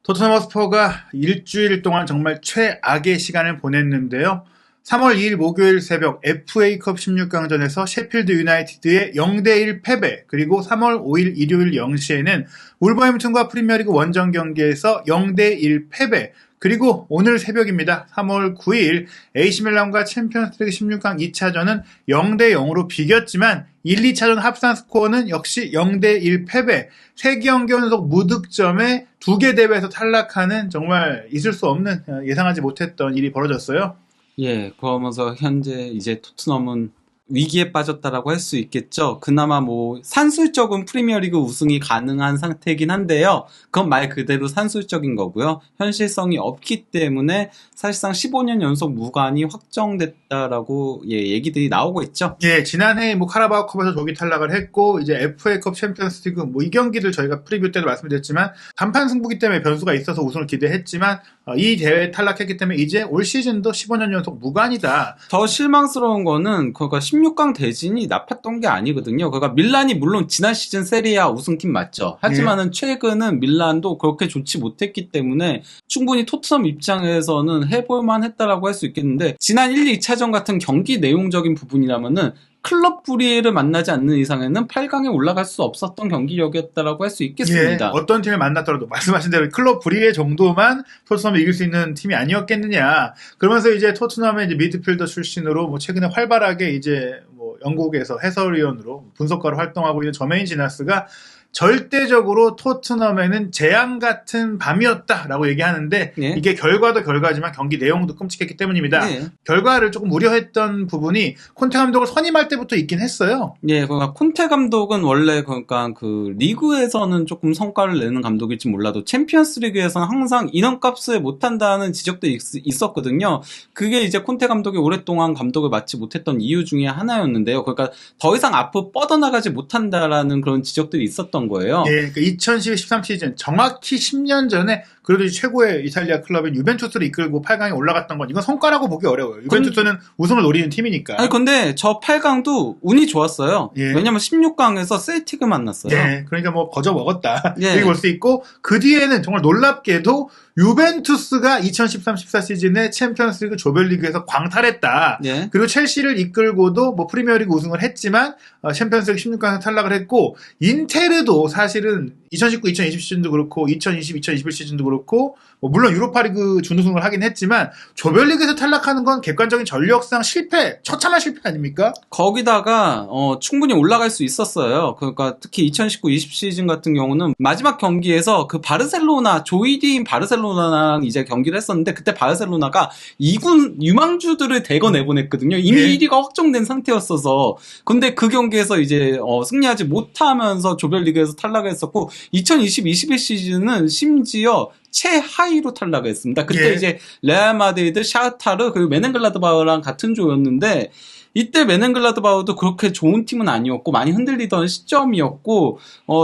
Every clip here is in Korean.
토트넘 허스퍼가 일주일 동안 정말 최악의 시간을 보냈는데요. 3월 2일 목요일 새벽 FA컵 16강전에서 셰필드 유나이티드의 0대1 패배, 그리고 3월 5일 일요일 0시에는 울버햄튼과 프리미어리그 원정 경기에서 0대1 패배, 그리고 오늘 새벽입니다. 3월 9일 AC밀란과 챔피언스리그 16강 2차전은 0대0으로 비겼지만 1, 2차전 합산 스코어는 역시 0대1 패배, 3경기 연속 무득점에 2개 대회에서 탈락하는 정말 있을 수 없는, 예상하지 못했던 일이 벌어졌어요. 예, 그러면서 현재 이제 토트넘은 위기에 빠졌다라고 할 수 있겠죠. 그나마 뭐 산술적인 프리미어리그 우승이 가능한 상태이긴 한데요. 그건 말 그대로 산술적인 거고요. 현실성이 없기 때문에 사실상 15년 연속 무관이 확정됐다라고 얘기들이 나오고 있죠. 예, 지난해 뭐 카라바오컵에서 조기 탈락을 했고, 이제 FA컵 챔피언스리그 뭐 이 경기들 저희가 프리뷰 때도 말씀드렸지만 단판 승부기 때문에 변수가 있어서 우승을 기대했지만 이 대회에 탈락했기 때문에 이제 올 시즌도 15년 연속 무관이다. 더 실망스러운 거는 그러니까 16강 대진이 나빴던 게 아니거든요. 그러니까 밀란이 물론 지난 시즌 세리아 우승팀 맞죠. 하지만은 최근은 밀란도 그렇게 좋지 못했기 때문에 충분히 토트넘 입장에서는 해볼만 했다라고 할 수 있겠는데, 지난 1, 2차전 같은 경기 내용적인 부분이라면은 클럽 브리에를 만나지 않는 이상에는 8강에 올라갈 수 없었던 경기력이었다라고 할 수 있겠습니다. 예, 어떤 팀을 만났더라도 말씀하신 대로 클럽 브리에 정도만 토트넘을 이길 수 있는 팀이 아니었겠느냐. 그러면서 이제 토트넘의 이제 미드필더 출신으로 뭐 최근에 활발하게 이제 뭐 영국에서 해설위원으로 분석가로 활동하고 있는 저메인 지나스가 절대적으로 토트넘에는 재앙 같은 밤이었다라고 얘기하는데, 예. 이게 결과도 결과지만 경기 내용도 끔찍했기 때문입니다. 예. 결과를 조금 우려했던 부분이 콘테 감독을 선임할 때부터 있긴 했어요. 예, 그러니까 콘테 감독은 원래 그러니까 그 리그에서는 조금 성과를 내는 감독일지 몰라도 챔피언스 리그에서는 항상 인원값을 못한다는 지적도 있었거든요. 그게 이제 콘테 감독이 오랫동안 감독을 맡지 못했던 이유 중에 하나였는데요. 그러니까 더 이상 앞으로 뻗어나가지 못한다라는 그런 지적들이 있었던 거예요. 예, 그러니까 2012-13 시즌 정확히 10년 전에 그래도 최고의 이탈리아 클럽인 유벤투스를 이끌고 8강에 올라갔던 건 이건 성과라고 보기 어려워요. 유벤투스는 우승을 노리는 팀이니까. 아니 근데 저 8강도 운이 좋았어요. 예. 왜냐면 16강에서 셀틱을 만났어요. 예, 그러니까 뭐 거저 먹었다. 예. 이렇게 볼 수 있고, 그 뒤에는 정말 놀랍게도 유벤투스가 2013-14 시즌에 챔피언스리그 조별리그에서 광탈했다. 예. 그리고 첼시를 이끌고도 뭐 프리미어리그 우승을 했지만 챔피언스리그 16강에서 탈락을 했고, 인테르도 사실은 2019-2020 시즌도 그렇고 2020-2021 시즌도 그렇고 뭐 물론 유로파리그 준우승을 하긴 했지만 조별리그에서 탈락하는 건 객관적인 전력상 실패, 처참한 실패 아닙니까? 거기다가 충분히 올라갈 수 있었어요. 그러니까 특히 2019-20 시즌 같은 경우는 마지막 경기에서 그 바르셀로나, 조이디인 바르셀로나랑 이제 경기를 했었는데, 그때 바르셀로나가 2군 유망주들을 대거 내보냈거든요. 이미 예. 1위가 확정된 상태였어서. 근데 그 경기에서 이제 승리하지 못하면서 조별리그에서 탈락을 했었고, 2020-21 시즌은 심지어 최하위로 탈락을 했습니다. 그때 예. 이제 레알 마드리드, 샤흐타르 그리고 메넨글라드바흐랑 같은 조였는데, 이때 메넨글라드바흐도 그렇게 좋은 팀은 아니었고 많이 흔들리던 시점이었고,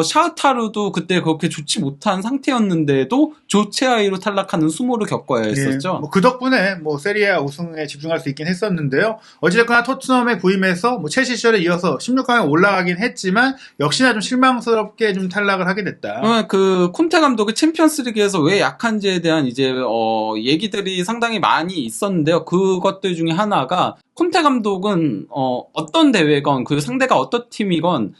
샤흐타르도 그때 그렇게 좋지 못한 상태였는데도 조체하이로 탈락하는 수모를 겪어야 했었죠. 예, 뭐 그 덕분에 뭐 세리아 우승에 집중할 수 있긴 했었는데요. 어찌됐거나 토트넘에 부임해서 뭐 첼시 시절에 이어서 16강에 올라가긴 했지만 역시나 좀 실망스럽게 좀 탈락을 하게 됐다. 그 콘테 감독이 챔피언스리그에서 왜 약한지에 대한 이제 얘기들이 상당히 많이 있었는데요. 그것들 중에 하나가, 콘테 감독은 어떤 대회건 그 상대가 어떤 팀이건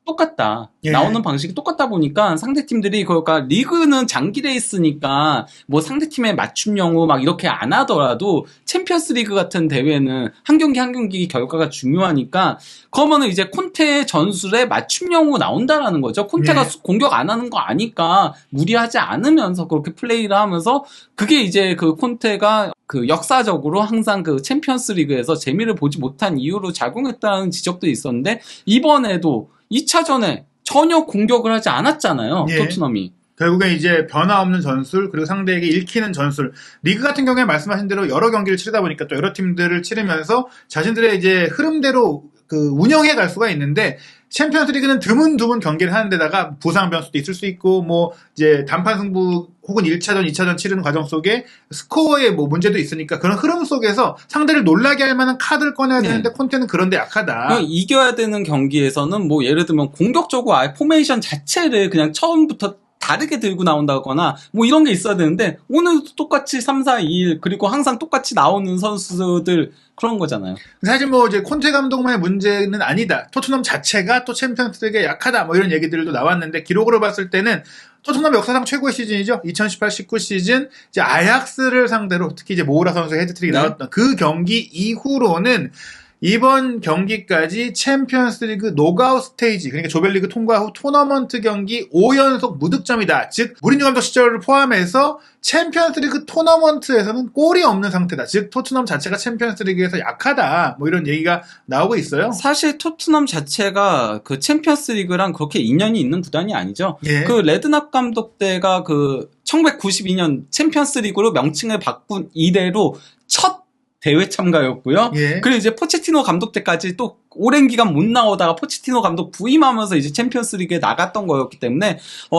똑같다. 예. 나오는 방식이 똑같다 보니까 상대팀들이, 그러니까 리그는 장기 레이스니까 뭐 상대팀의 맞춤 영우 막 이렇게 안 하더라도 챔피언스 리그 같은 대회는 한 경기 한 경기 결과가 중요하니까, 그러면은 이제 콘테의 전술에 맞춤 영우 나온다라는 거죠. 콘테가 예. 공격 안 하는 거 아니까 무리하지 않으면서 그렇게 플레이를 하면서, 그게 이제 그 콘테가 그 역사적으로 항상 그 챔피언스 리그에서 재미를 보지 못한 이유로 작용했다는 지적도 있었는데, 이번에도 2차전에 전혀 공격을 하지 않았잖아요. 예. 토트넘이. 결국엔 이제 변화 없는 전술, 그리고 상대에게 읽히는 전술. 리그 같은 경우에 말씀하신 대로 여러 경기를 치르다 보니까 또 여러 팀들을 치르면서 자신들의 이제 흐름대로 그 운영해 갈 수가 있는데, 챔피언스 리그는 드문드문 경기를 하는 데다가 부상 변수도 있을 수 있고, 뭐 이제 단판 승부 혹은 1차전, 2차전 치르는 과정 속에 스코어에 뭐 문제도 있으니까, 그런 흐름 속에서 상대를 놀라게 할 만한 카드를 꺼내야 되는데 콘테는 그런데 약하다. 이겨야 되는 경기에서는 뭐 예를 들면 공격적으로 아예 포메이션 자체를 그냥 처음부터 다르게 들고 나온다거나 뭐 이런 게 있어야 되는데 오늘도 똑같이 3, 4, 2, 1 그리고 항상 똑같이 나오는 선수들 그런 거잖아요. 사실 뭐 이제 콘테 감독만의 문제는 아니다. 토트넘 자체가 또 챔피언스리그에 약하다. 뭐 이런 얘기들도 나왔는데 기록으로 봤을 때는 토트넘 역사상 최고의 시즌이죠. 2018-19 시즌 이제 아약스를 상대로 특히 이제 모우라 선수의 헤드트릭이 나왔던 그 경기 이후로는 이번 경기까지 챔피언스리그 노가웃 스테이지 그러니까 조별리그 통과 후 토너먼트 경기 5연속 무득점이다. 즉 무리뉴 감독 시절을 포함해서 챔피언스리그 토너먼트에서는 골이 없는 상태다. 즉 토트넘 자체가 챔피언스리그에서 약하다. 뭐 이런 얘기가 나오고 있어요. 사실 토트넘 자체가 그 챔피언스리그랑 그렇게 인연이 있는 구단이 아니죠. 예. 그 레드납 감독 때가 그 1992년 챔피언스리그로 명칭을 바꾼 이래로 첫 대회 참가였고요. 예. 그리고 이제 포체티노 감독 때까지 또 오랜 기간 못 나오다가 포체티노 감독 부임하면서 이제 챔피언스리그에 나갔던 거였기 때문에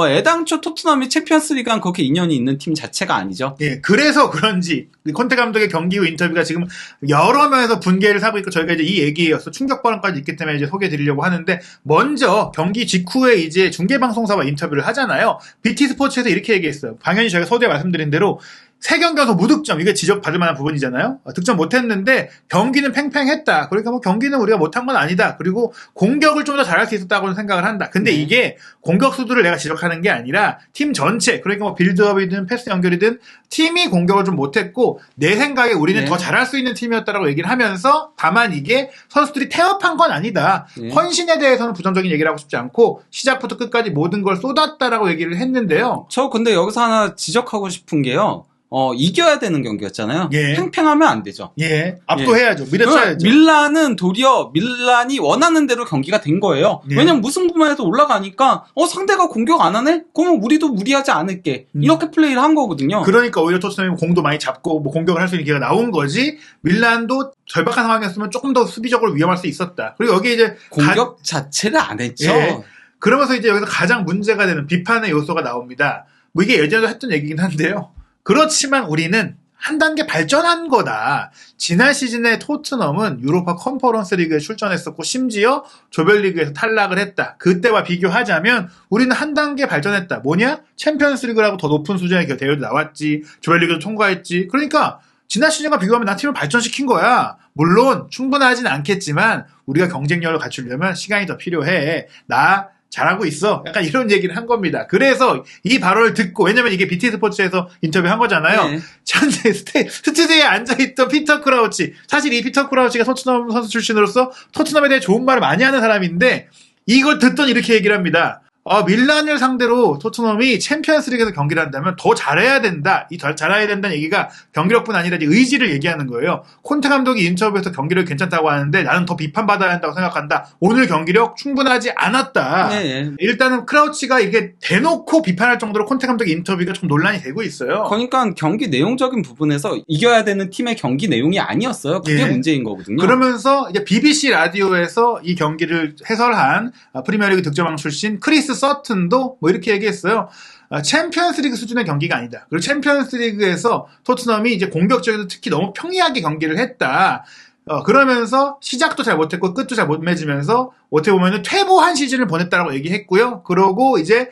애당초 토트넘이 챔피언스리그랑 그렇게 인연이 있는 팀 자체가 아니죠. 예, 그래서 그런지 콘테 감독의 경기 후 인터뷰가 지금 여러 면에서 분개를 사고 있고 저희가 이제 이 얘기여서 충격 발언까지 있기 때문에 이제 소개해드리려고 하는데 먼저 경기 직후에 이제 중계방송사와 인터뷰를 하잖아요. BT 스포츠에서 이렇게 얘기했어요. 당연히 저희가 서두에 말씀드린 대로 3경기 연속 무득점, 이게 지적받을 만한 부분이잖아요. 득점 못했는데 경기는 팽팽했다. 그러니까 뭐 경기는 우리가 못한 건 아니다. 그리고 공격을 좀 더 잘할 수 있었다고는 생각을 한다. 근데 이게 공격수들을 내가 지적하는 게 아니라 팀 전체, 그러니까 뭐 빌드업이든 패스 연결이든 팀이 공격을 좀 못했고 내 생각에 우리는 더 잘할 수 있는 팀이었다라고 얘기를 하면서 다만 이게 선수들이 태업한 건 아니다. 헌신에 대해서는 부정적인 얘기를 하고 싶지 않고 시작부터 끝까지 모든 걸 쏟았다라고 얘기를 했는데요. 저 근데 여기서 하나 지적하고 싶은 게요. 이겨야 되는 경기였잖아요. 예. 팽팽하면 안 되죠. 예. 압도해야죠. 밀어쳐야죠. 밀란은 도리어 밀란이 원하는 대로 경기가 된 거예요. 예. 왜냐면 무승부만 해도 올라가니까 상대가 공격 안 하네? 그러면 우리도 무리하지 않을게. 이렇게 플레이를 한 거거든요. 그러니까 오히려 토트넘이 공도 많이 잡고 뭐 공격을 할 수 있는 기회가 나온 거지. 밀란도 절박한 상황이었으면 조금 더 수비적으로 위험할 수 있었다. 그리고 여기 이제 공격 자체를 안 했죠. 예. 그러면서 이제 여기서 가장 문제가 되는 비판의 요소가 나옵니다. 뭐 이게 예전에도 했던 얘기긴 한데요. 그렇지만 우리는 한 단계 발전한 거다. 지난 시즌에 토트넘은 유로파 컨퍼런스 리그에 출전했었고 심지어 조별리그에서 탈락을 했다. 그때와 비교하자면 우리는 한 단계 발전했다. 뭐냐? 챔피언스 리그라고 더 높은 수준의 대회도 나왔지. 조별리그도 통과했지. 그러니까 지난 시즌과 비교하면 나 팀을 발전시킨 거야. 물론 충분하진 않겠지만 우리가 경쟁력을 갖추려면 시간이 더 필요해. 나 잘하고 있어. 약간 이런 얘기를 한 겁니다. 그래서 이 발언을 듣고, 왜냐면 이게 BT 스포츠에서 인터뷰한 거잖아요. 네. 현재 스튜디오에 앉아있던 피터 크라우치. 사실 이 피터 크라우치가 토트넘 선수 출신으로서 토트넘에 대해 좋은 말을 많이 하는 사람인데 이걸 듣더니 이렇게 얘기를 합니다. 밀란을 상대로 토트넘이 챔피언스리그에서 경기를 한다면 더 잘해야 된다. 더 잘해야 된다는 얘기가 경기력뿐 아니라 의지를 얘기하는 거예요. 콘테 감독이 인터뷰에서 경기력 괜찮다고 하는데 나는 더 비판받아야 한다고 생각한다. 오늘 경기력 충분하지 않았다. 네. 일단은 크라우치가 이게 대놓고 비판할 정도로 콘테 감독의 인터뷰가 좀 논란이 되고 있어요. 그러니까 경기 내용적인 부분에서 이겨야 되는 팀의 경기 내용이 아니었어요. 그게 문제인 거거든요. 그러면서 이제 BBC 라디오에서 이 경기를 해설한 프리미어리그 득점왕 출신 크리스 서튼도 뭐 이렇게 얘기했어요. 챔피언스리그 수준의 경기가 아니다. 그리고 챔피언스리그에서 토트넘이 이제 공격적에서 특히 너무 평이하게 경기를 했다. 그러면서 시작도 잘 못했고 끝도 잘 못 맺으면서 어떻게 보면은 퇴보한 시즌을 보냈다라고 얘기했고요. 그러고 이제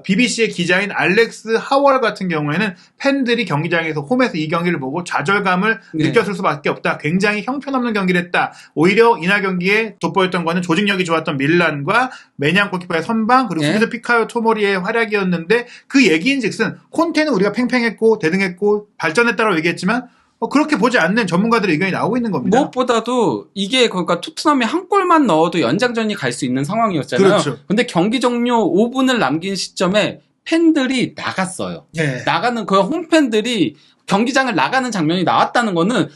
BBC의 기자인 알렉스 하월 같은 경우에는 팬들이 경기장에서 홈에서 이 경기를 보고 좌절감을 느꼈을 수밖에 없다. 굉장히 형편없는 경기를 했다. 오히려 이날 경기에 돋보였던 거는 조직력이 좋았던 밀란과 매냥 골키퍼의 선방 그리고 수비수 피카요 토모리의 활약이었는데 그 얘기인즉슨 콘테는 우리가 팽팽했고 대등했고 발전했다라고 얘기했지만 그렇게 보지 않는 전문가들의 의견이 나오고 있는 겁니다. 무엇보다도 이게 그러니까 토트넘이 한 골만 넣어도 연장전이 갈 수 있는 상황이었잖아요. 그렇죠. 근데 경기 종료 5분을 남긴 시점에 팬들이 나갔어요. 네. 나가는 그 홈팬들이 경기장을 나가는 장면이 나왔다는 거는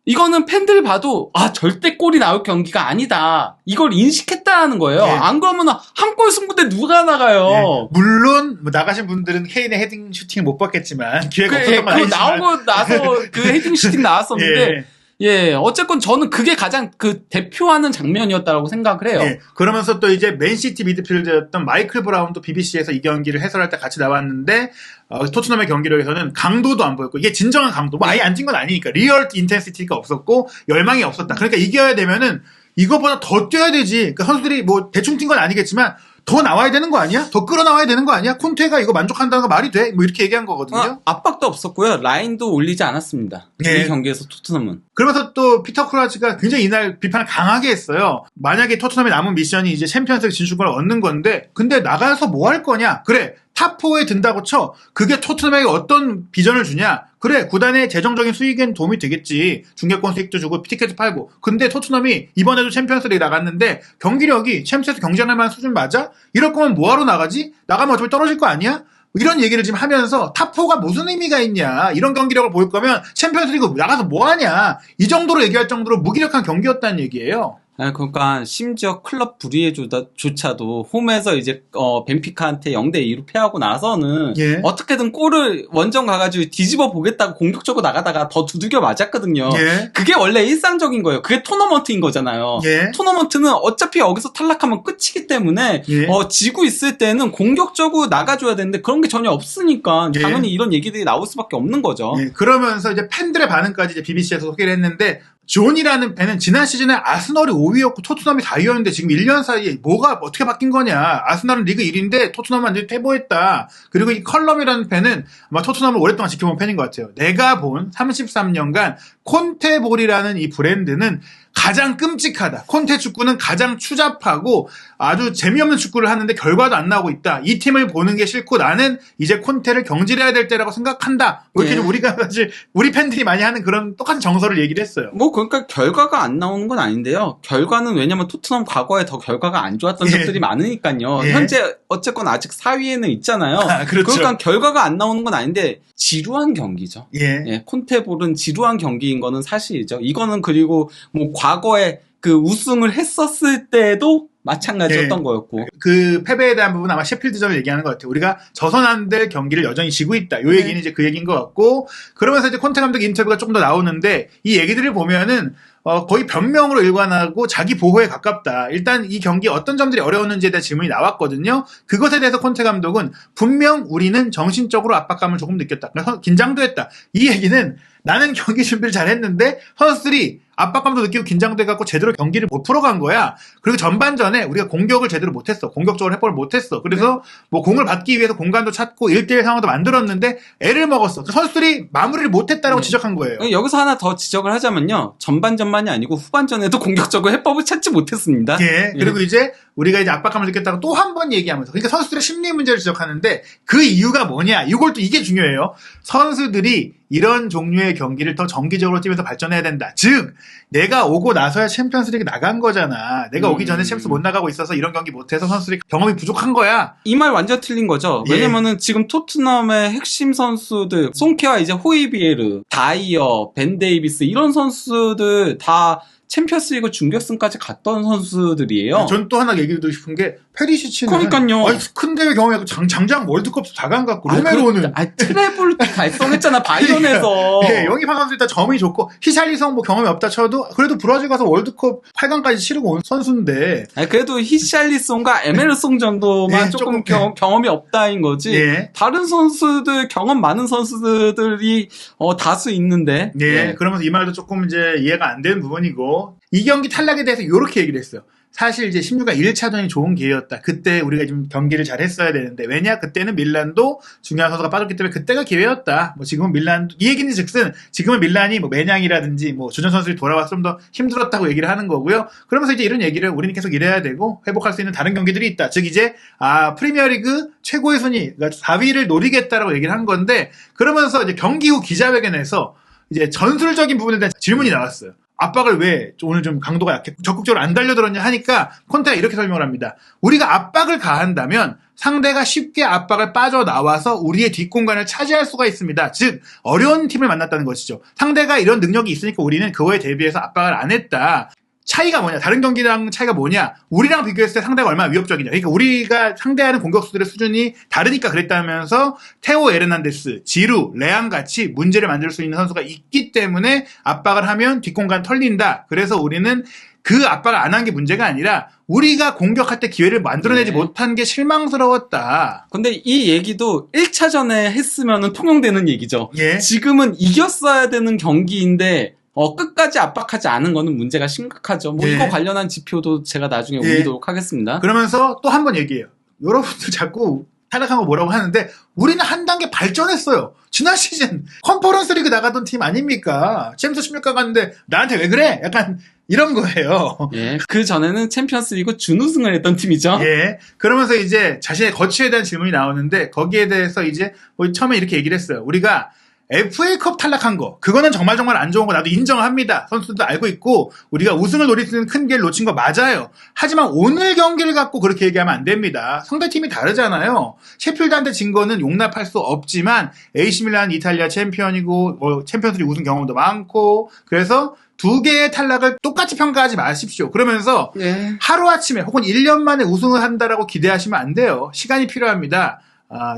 이거는 팬들이 봐도 절대 골이 나올 경기가 아니다. 이걸 인식했다는 거예요. 네. 안 그러면 한 골 승부대 누가 나가요? 네. 물론 나가신 분들은 케인의 헤딩 슈팅을 못 봤겠지만 기회가 없었던 건 아니지만 나오고 나서 그 헤딩 슈팅 나왔었는데 어쨌건 저는 그게 가장 대표하는 장면이었다고 생각을 해요. 그러면서 또 이제 맨시티 미드필더였던 마이클 브라운도 BBC에서 이 경기를 해설할 때 같이 나왔는데 토트넘의 경기력에서는 강도도 안 보였고 이게 진정한 강도 아예 안 뛴 건 아니니까 리얼 인텐시티가 없었고 열망이 없었다. 그러니까 이겨야 되면은 이거보다 더 뛰어야 되지. 그러니까 선수들이 뭐 대충 뛴 건 아니겠지만 더 나와야 되는 거 아니야? 더 끌어나와야 되는 거 아니야? 콘테가 이거 만족한다는 거 말이 돼? 뭐 이렇게 얘기한 거거든요. 압박도 없었고요. 라인도 올리지 않았습니다. 예. 이 경기에서 토트넘은. 그러면서 또 피터 크라치가 굉장히 이날 비판을 강하게 했어요. 만약에 토트넘의 남은 미션이 이제 챔피언스리그 진출권을 얻는 건데 근데 나가서 뭐 할 거냐? 그래 탑4에 든다고 쳐. 그게 토트넘에게 어떤 비전을 주냐? 그래 구단의 재정적인 수익엔 도움이 되겠지. 중계권 수익도 주고 티켓도 팔고. 근데 토트넘이 이번에도 챔피언스리그 나갔는데 경기력이 챔스에서 경쟁할 만한 수준 맞아? 이럴 거면 뭐하러 나가지? 나가면 어차피 떨어질 거 아니야? 이런 얘기를 지금 하면서 탑4가 무슨 의미가 있냐. 이런 경기력을 보일 거면 챔피언스리그 나가서 뭐하냐. 이 정도로 얘기할 정도로 무기력한 경기였다는 얘기예요. 그러니까 심지어 클럽 불의조차도 홈에서 이제 벤피카한테 0대2로 패하고 나서는 예. 어떻게든 골을 원정 가가지고 뒤집어 보겠다고 공격적으로 나가다가 더 두들겨 맞았거든요. 예. 그게 원래 일상적인 거예요. 그게 토너먼트인 거잖아요. 예. 토너먼트는 어차피 여기서 탈락하면 끝이기 때문에 예. 지고 있을 때는 공격적으로 나가줘야 되는데 그런 게 전혀 없으니까 예. 당연히 이런 얘기들이 나올 수밖에 없는 거죠. 예. 그러면서 이제 팬들의 반응까지 이제 BBC에서 소개를 했는데 존이라는 팬은 지난 시즌에 아스널이 5위였고 토트넘이 4위였는데 지금 1년 사이에 뭐가 어떻게 바뀐 거냐. 아스널은 리그 1위인데 토트넘은 완전히 퇴보했다. 그리고 이 컬럼이라는 팬은 아마 토트넘을 오랫동안 지켜본 팬인 것 같아요. 내가 본 33년간 콘테볼이라는 이 브랜드는 가장 끔찍하다. 콘테 축구는 가장 추잡하고 아주 재미없는 축구를 하는데 결과도 안 나오고 있다. 이 팀을 보는 게 싫고 나는 이제 콘테를 경질해야 될 때라고 생각한다. 뭐 이렇게 예. 좀 우리가 사실 우리 팬들이 많이 하는 그런 똑같은 정서를 얘기를 했어요. 그러니까 결과가 안 나오는 건 아닌데요. 결과는 왜냐면 토트넘 과거에 더 결과가 안 좋았던 예. 적들이 많으니까요. 예. 현재 어쨌건 아직 4위에는 있잖아요. 그렇죠. 그러니까 결과가 안 나오는 건 아닌데 지루한 경기죠. 예. 콘테볼은 지루한 경기인 거는 사실이죠. 이거는 그리고 뭐 과거에 그 우승을 했었을 때도 마찬가지였던 예. 거였고. 그 패배에 대한 부분은 아마 셰필드전을 얘기하는 것 같아요. 우리가 져선 안 될 경기를 여전히 지고 있다. 요 얘기는 이제 그 얘기인 것 같고, 그러면서 이제 콘테 감독 인터뷰가 조금 더 나오는데 이 얘기들을 보면은 거의 변명으로 일관하고 자기 보호에 가깝다. 일단 이 경기 어떤 점들이 어려웠는지에 대한 질문이 나왔거든요. 그것에 대해서 콘테 감독은 분명 우리는 정신적으로 압박감을 조금 느꼈다. 그래서 긴장도 했다. 이 얘기는 나는 경기 준비를 잘했는데 선수들이 압박감도 느끼고 긴장도 해갖고 제대로 경기를 못 풀어간 거야. 그리고 전반전에 우리가 공격을 제대로 못했어. 공격적으로 해법을 못했어. 그래서 뭐 공을 받기 위해서 공간도 찾고 1대1 상황도 만들었는데 애를 먹었어. 선수들이 마무리를 못했다라고 지적한 거예요. 여기서 하나 더 지적을 하자면요. 전반전만이 아니고 후반전에도 공격적으로 해법을 찾지 못했습니다. 예. 그리고 이제 우리가 이제 압박감을 느꼈다고 또 한 번 얘기하면서 그러니까 선수들의 심리 문제를 지적하는데 그 이유가 뭐냐. 이걸 또 이게 중요해요. 선수들이 이런 종류의 경기를 더 정기적으로 뛰면서 발전해야 된다. 즉 내가 오고 나서야 챔피언스리그 나간 거잖아. 내가 오기 전에 챔스 못 나가고 있어서 이런 경기 못해서 선수들이 경험이 부족한 거야. 이 말 완전 틀린 거죠. 예. 왜냐면은 지금 토트넘의 핵심 선수들 송케와 이제 호이비에르, 다이어, 벤 데이비스 이런 선수들 다 챔피언스리그 준결승까지 갔던 선수들이에요. 전 또 하나 얘기 드리고 싶은 게 페리시치는 그러니까요. 아니, 큰 대회 경험하고 장장 월드컵 4강 갔고 로메로는 트래블 달성했잖아 바이런에서. 예, 영입한 선수 일단 점이 좋고 히샬리성 뭐 경험이 없다 쳐도 그래도 브라질 가서 월드컵 8강까지 치르고 온 선수인데 그래도 히샬리송과 에메르송 정도만 예, 조금 조금, 경험이 없다인 거지. 예. 다른 선수들 경험 많은 선수들이 다수 있는데. 예, 그러면서 이 말도 조금 이제 이해가 안 되는 부분이고 이 경기 탈락에 대해서 이렇게 얘기를 했어요. 사실 이제 16강 1차전이 좋은 기회였다. 그때 우리가 좀 경기를 잘 했어야 되는데 왜냐? 그때는 밀란도 중요한 선수가 빠졌기 때문에 그때가 기회였다. 뭐 지금은 밀란 이 얘기는 즉슨 지금은 밀란이 뭐 매냥이라든지 뭐 주전 선수들이 돌아와서 좀 더 힘들었다고 얘기를 하는 거고요. 그러면서 이제 이런 얘기를 우리는 계속 이래야 되고 회복할 수 있는 다른 경기들이 있다. 즉 이제 프리미어리그 최고의 순위 그러니까 4위를 노리겠다라고 얘기를 한 건데 그러면서 이제 경기 후 기자회견에서 이제 전술적인 부분에 대한 질문이 나왔어요. 압박을 왜 오늘 좀 강도가 약했고 적극적으로 안 달려들었냐 하니까 콘테가 이렇게 설명을 합니다. 우리가 압박을 가한다면 상대가 쉽게 압박을 빠져나와서 우리의 뒷공간을 차지할 수가 있습니다. 즉 어려운 팀을 만났다는 것이죠. 상대가 이런 능력이 있으니까 우리는 그거에 대비해서 압박을 안 했다. 차이가 뭐냐? 다른 경기랑 차이가 뭐냐? 우리랑 비교했을 때 상대가 얼마나 위협적이냐? 그러니까 우리가 상대하는 공격수들의 수준이 다르니까 그랬다면서 테오 에르난데스, 지루, 레앙 같이 문제를 만들 수 있는 선수가 있기 때문에 압박을 하면 뒷공간 털린다. 그래서 우리는 그 압박을 안 한 게 문제가 아니라 우리가 공격할 때 기회를 만들어내지 못한 게 실망스러웠다. 근데 이 얘기도 1차전에 했으면 통용되는 얘기죠. 예. 지금은 이겼어야 되는 경기인데 끝까지 압박하지 않은 거는 문제가 심각하죠. 뭐 예. 이거 관련한 지표도 제가 나중에 예. 올리도록 하겠습니다. 그러면서 또 한 번 얘기해요. 여러분들 자꾸 탈락한 거 뭐라고 하는데 우리는 한 단계 발전했어요. 지난 시즌 컨퍼런스 리그 나가던 팀 아닙니까? 챔스 16강 갔는데 나한테 왜 그래? 약간 이런 거예요. 예, 그 전에는 챔피언스 리그 준우승을 했던 팀이죠. 예. 그러면서 이제 자신의 거취에 대한 질문이 나오는데 거기에 대해서 이제 처음에 이렇게 얘기를 했어요. 우리가 FA컵 탈락한 거 그거는 정말 안 좋은 거 나도 인정합니다. 선수들도 알고 있고 우리가 우승을 노릴 수 있는 큰 기회를 놓친 거 맞아요. 하지만 오늘 경기를 갖고 그렇게 얘기하면 안 됩니다. 상대팀이 다르잖아요. 셰필드한테 진 거는 용납할 수 없지만 AC 밀란 이탈리아 챔피언이고 챔피언스리그 우승 경험도 많고 그래서 두 개의 탈락을 똑같이 평가하지 마십시오. 그러면서 예. 하루아침에 혹은 1년 만에 우승을 한다라고 기대하시면 안 돼요. 시간이 필요합니다.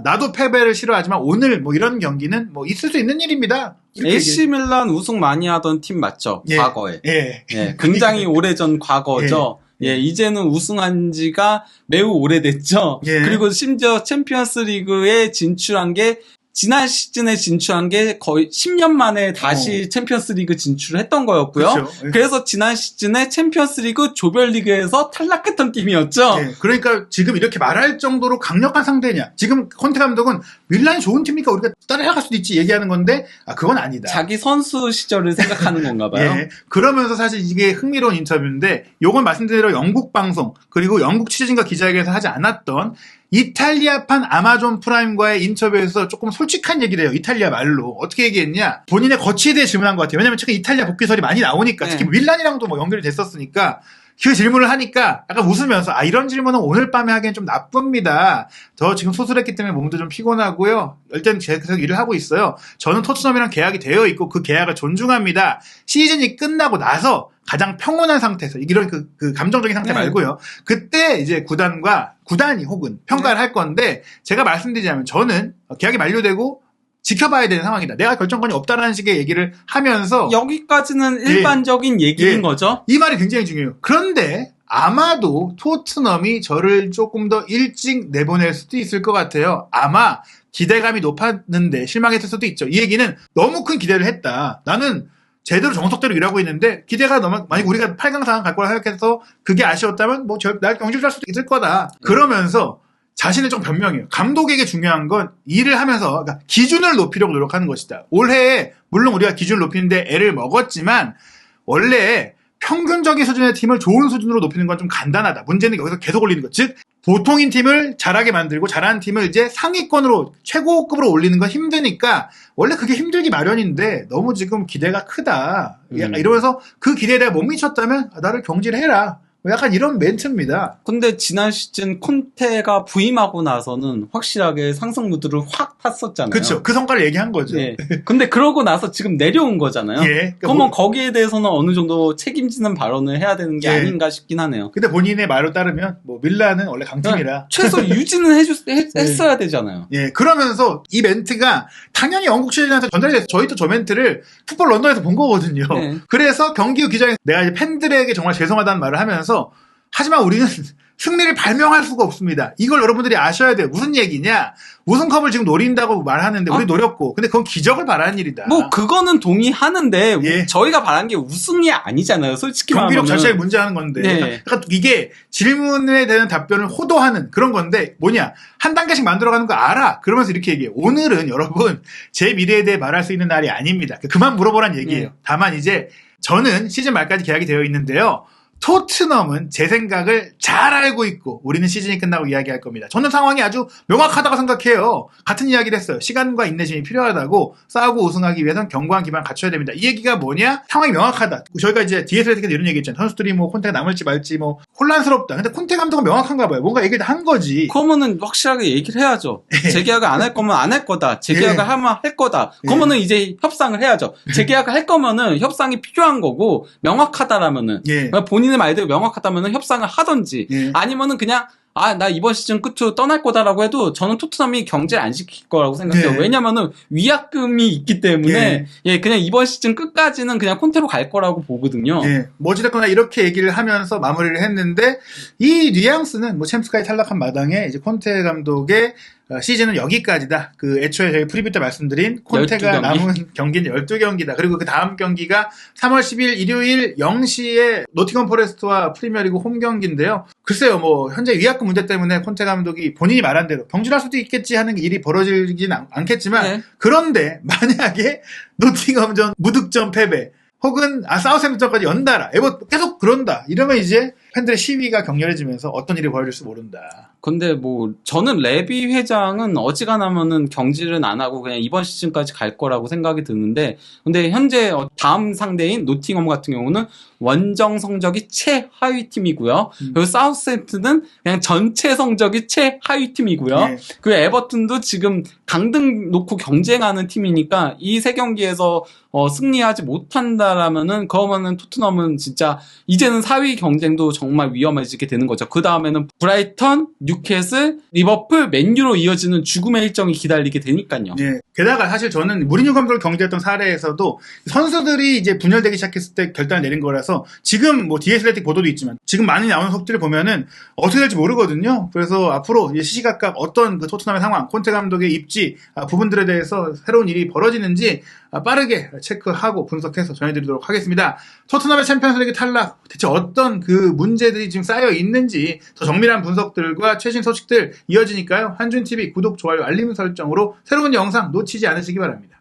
나도 패배를 싫어하지만 오늘 뭐 이런 경기는 뭐 있을 수 있는 일입니다. AC 밀란 우승 많이 하던 팀 맞죠? 예. 과거에. 예. 예, 굉장히 오래전 과거죠. 예, 이제는 우승한 지가 매우 오래됐죠. 예. 그리고 심지어 챔피언스 리그에 진출한 게 지난 시즌에 진출한 게 거의 10년 만에 다시 챔피언스 리그 진출을 했던 거였고요. 그렇죠. 예. 그래서 지난 시즌에 챔피언스 리그 조별리그에서 탈락했던 팀이었죠. 예. 그러니까 지금 이렇게 말할 정도로 강력한 상대냐. 지금 콘테 감독은 밀란이 좋은 팀이니까 우리가 따라갈 수도 있지 얘기하는 건데 그건 아니다. 자기 선수 시절을 생각하는 건가 봐요. 예. 그러면서 사실 이게 흥미로운 인터뷰인데 요건 말씀드린 대로 영국 방송 그리고 영국 취재진과 기자회견에서 하지 않았던 이탈리아판 아마존 프라임과의 인터뷰에서 조금 솔직한 얘기를 해요. 이탈리아 말로. 어떻게 얘기했냐. 본인의 거취에 대해 질문한 것 같아요. 왜냐면 최근 이탈리아 복귀설이 많이 나오니까 특히 밀란이랑도 뭐 연결이 됐었으니까 그 질문을 하니까 약간 웃으면서 이런 질문은 오늘 밤에 하기엔 좀 나쁩니다. 저 지금 수술했기 때문에 몸도 좀 피곤하고요. 일단 제가 계속 일을 하고 있어요. 저는 토트넘이랑 계약이 되어 있고 그 계약을 존중합니다. 시즌이 끝나고 나서 가장 평온한 상태에서 이런 그 감정적인 상태 말고요. 그때 이제 구단이 혹은 평가를 할 건데 제가 말씀드리자면 저는 계약이 만료되고 지켜봐야 되는 상황이다. 내가 결정권이 없다라는 식의 얘기를 하면서 여기까지는 일반적인 얘기인 거죠. 이 말이 굉장히 중요해요. 그런데 아마도 토트넘이 저를 조금 더 일찍 내보낼 수도 있을 것 같아요. 아마 기대감이 높았는데 실망했을 수도 있죠. 이 얘기는 너무 큰 기대를 했다. 나는 제대로 정석대로 일하고 있는데 기대가 너무 만약 우리가 8강 상황 갈 거라 생각해서 그게 아쉬웠다면 뭐 날 경질할 수도 있을 거다. 그러면서 자신을 좀 변명해요. 감독에게 중요한 건 일을 하면서 그러니까 기준을 높이려고 노력하는 것이다. 올해 물론 우리가 기준을 높이는데 애를 먹었지만 원래 평균적인 수준의 팀을 좋은 수준으로 높이는 건 좀 간단하다. 문제는 여기서 계속 올리는 것. 즉 보통인 팀을 잘하게 만들고 잘하는 팀을 이제 상위권으로 최고급으로 올리는 건 힘드니까 원래 그게 힘들기 마련인데 너무 지금 기대가 크다. 이러면서 그 기대에 내가 못 미쳤다면 나를 경질해라. 약간 이런 멘트입니다. 근데 지난 시즌 콘테가 부임하고 나서는 확실하게 상승 무드를 확 탔었잖아요. 그렇죠. 그 성과를 얘기한 거죠. 예. 근데 그러고 나서 지금 내려온 거잖아요. 예. 그러면 거기에 대해서는 어느 정도 책임지는 발언을 해야 되는 게 예. 아닌가 싶긴 하네요. 근데 본인의 말로 따르면 뭐 밀란은 원래 강팀이라 최소 유지는 했어야 되잖아요. 예. 그러면서 이 멘트가 당연히 영국 시즌한테 전달이 돼서 저희도 저 멘트를 풋볼 런던에서 본 거거든요. 네. 그래서 경기 후 기자회견에서 내가 이제 팬들에게 정말 죄송하다는 말을 하면서 하지만 우리는 승리를 발명할 수가 없습니다. 이걸 여러분들이 아셔야 돼요. 무슨 얘기냐? 우승컵을 지금 노린다고 말하는데 우리 노렸고 근데 그건 기적을 바라는 일이다. 뭐 그거는 동의하는데 예. 저희가 바란 게 우승이 아니잖아요. 솔직히 경기력 말하면. 자체에 문제하는 건데 네. 그러니까 이게 질문에 대한 답변을 호도하는 그런 건데 뭐냐 한 단계씩 만들어가는 거 알아 그러면서 이렇게 얘기해요. 오늘은 여러분 제 미래에 대해 말할 수 있는 날이 아닙니다. 그만 물어보란 얘기예요. 네. 다만 이제 저는 시즌 말까지 계약이 되어 있는데요. 토트넘은 제 생각을 잘 알고 있고 우리는 시즌이 끝나고 이야기할 겁니다. 저는 상황이 아주 명확하다고 생각해요. 같은 이야기를 했어요. 시간과 인내심이 필요하다고 싸우고 우승하기 위해서는 견고한 기반을 갖춰야 됩니다. 이 얘기가 뭐냐? 상황이 명확하다. 저희가 이제 뒤에서 이런 얘기 했잖아요. 선수들이 뭐 콘테가 남을지 말지 뭐 혼란스럽다. 근데 콘테 감독은 명확한가 봐요. 뭔가 얘기를 한 거지. 그러면은 확실하게 얘기를 해야죠. 재계약을 안 할 거면 안 할 거다. 재계약을 하면 할 거다. 그러면은 이제 협상을 해야죠. 재계약을 할 거면은 협상이 필요한 거고 명확하다라면은 본인의 말대로 명확하다면은 협상을 하던지 아니면은 그냥 나 이번 시즌 끝으로 떠날 거다라고 해도 저는 토트넘이 경제를 안 시킬 거라고 생각해요. 왜냐면은 위약금이 있기 때문에 그냥 이번 시즌 끝까지는 그냥 콘테로 갈 거라고 보거든요. 뭐 어찌됐거나 이렇게 얘기를 하면서 마무리를 했는데 이 뉘앙스는 뭐 챔스까지 탈락한 마당에 이제 콘테 감독의 시즌은 여기까지다. 그 애초에 저희 프리뷰 때 말씀드린 콘테가 12경기. 남은 경기는 12경기다. 그리고 그 다음 경기가 3월 10일 일요일 0시에 노팅엄 포레스트와 프리미어리그 홈 경기인데요. 글쎄요, 뭐 현재 위약금 문제 때문에 콘테 감독이 본인이 말한 대로 병준할 수도 있겠지 하는 일이 벌어지진 않겠지만 네. 그런데 만약에 노팅엄전 무득점 패배 혹은 사우샘프턴까지 연달아 계속 그런다 이러면 이제 팬들의 시위가 격렬해지면서 어떤 일이 벌어질지 모른다. 근데 뭐 저는 레비 회장은 어지간하면은 경질은 안 하고 그냥 이번 시즌까지 갈 거라고 생각이 드는데, 근데 현재 다음 상대인 노팅엄 같은 경우는 원정 성적이 최하위 팀이고요. 그리고 사우스햄튼은 그냥 전체 성적이 최하위 팀이고요. 네. 그리고 에버튼도 지금 강등 놓고 경쟁하는 팀이니까 이 세 경기에서 승리하지 못한다라면은 그러면은 토트넘은 진짜 이제는 4위 경쟁도 정말 위험해지게 되는 거죠. 그 다음에는 브라이턴, 뉴캐슬, 리버풀, 맨유로 이어지는 죽음의 일정이 기다리게 되니까요. 예. 게다가 사실 저는 무리뉴 감독을 경질했던 사례에서도 선수들이 이제 분열되기 시작했을 때 결단을 내린 거라서 지금 뭐 디에슬레틱 보도도 있지만 지금 많이 나오는 속들을 보면은 어떻게 될지 모르거든요. 그래서 앞으로 이제 시시각각 어떤 그 토트넘의 상황, 콘테 감독의 입지 부분들에 대해서 새로운 일이 벌어지는지 빠르게 체크하고 분석해서 전해드리도록 하겠습니다. 토트넘의 챔피언스리그 탈락 대체 어떤 그 문제들이 지금 쌓여 있는지 더 정밀한 분석들과 최신 소식들 이어지니까요. 한준TV 구독, 좋아요, 알림 설정으로 새로운 영상 놓치지 않으시기 바랍니다.